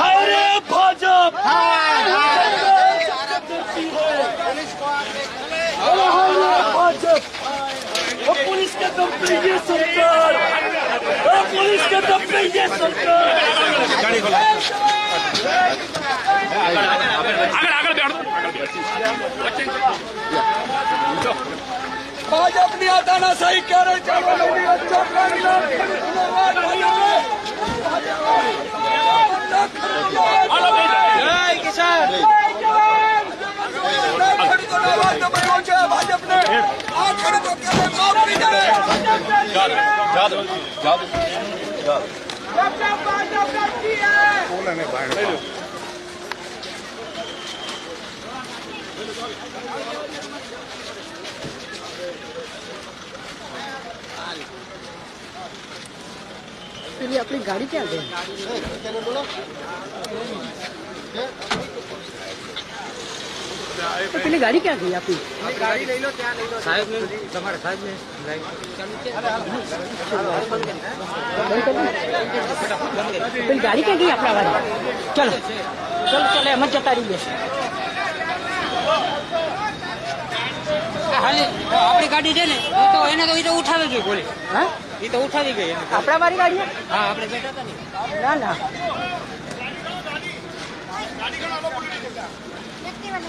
अरे भाजप भाजप पुलिस के दम पे ये सरकार, पुलिस के दम पे ये सरकार. ભાજપની આ તાનાશાહી ક્યારે ચાલવાની? ભાજપને આ ખેડૂતો ક્યારે માફ નહીં કરે? પેલી આપણી ગાડી ક્યાં ગઈ? પેલી ગાડી ક્યાં ગઈ આપણી? ગાડી લઈ લો, ત્યાં લઈ લો. સાહેબ ને તમારે સાહેબ ને પેલી ગાડી ક્યાં ગઈ આપણા વાળી? ચલો ચલો ચલો એમ જ જતા રહીએ. આપણી ગાડી છે ને તો એને તો ઉઠાવી ગઈ પોલીસ. હા, એ તો ઉઠાવી ગઈ. આપણા વાળી ગાડી? હા, આપણે બેઠા હતા ને. ના ના,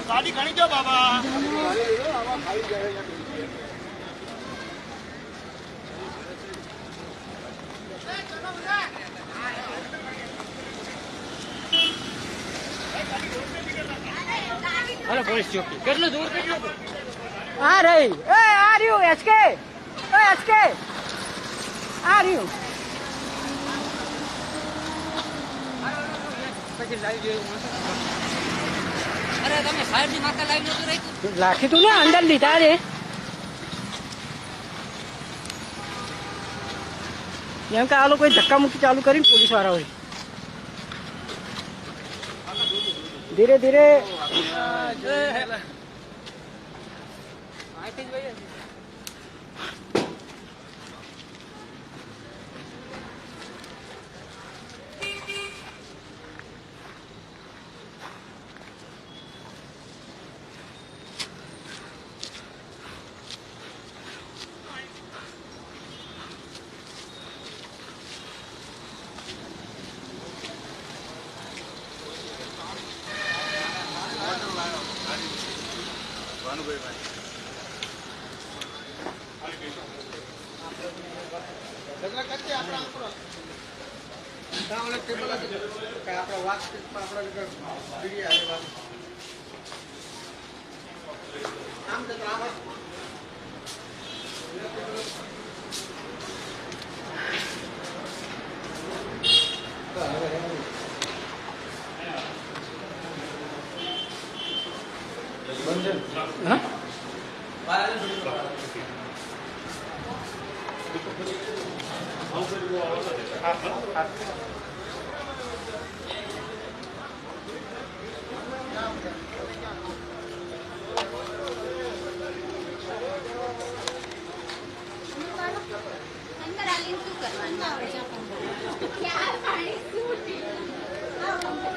ગાડી ઘણી જો બાબા. હાલો પોલીસ ચોકી. કેટલું દૂર કેટલું? આ રહી. એ આ રહ્યું એચકે. એ એચકે આ રહ્યું. પછી લાવી જોયું. અરે તમે સાહેબ ની માતા લાવી નતું રાખ્યું? રાખી તું ને અંદર લીધા રે. એમ કે આ લોકો ધક્કા મુક્કી ચાલુ કરીને પોલીસ વાળાઓએ ધીરે ધીરે અંદર આલીને શું કરવાનું આપણે? ક્યાં પાણી શું પીવું?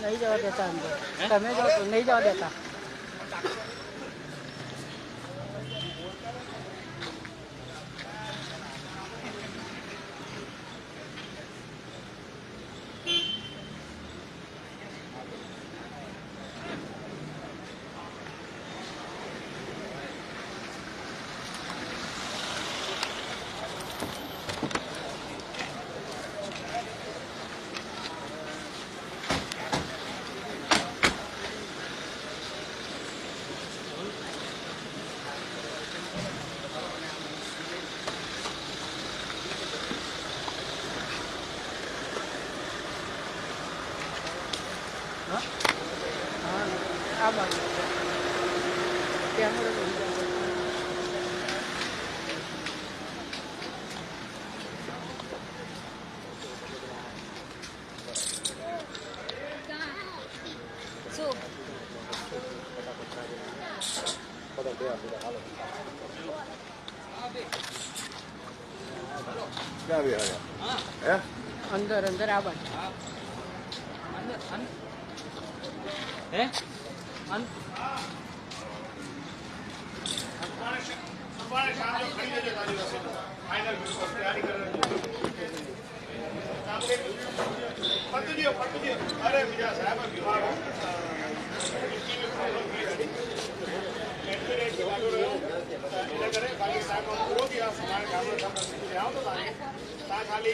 नहीं जावा देता अंदर, તમે જાઓ તો નહીં જવા દેતા. આ બાજુ કેમેરો લઈ જાઓ. શું? અંદર અંદર આ બાજુ. હે અરે બીજા સાહેબ ખાલી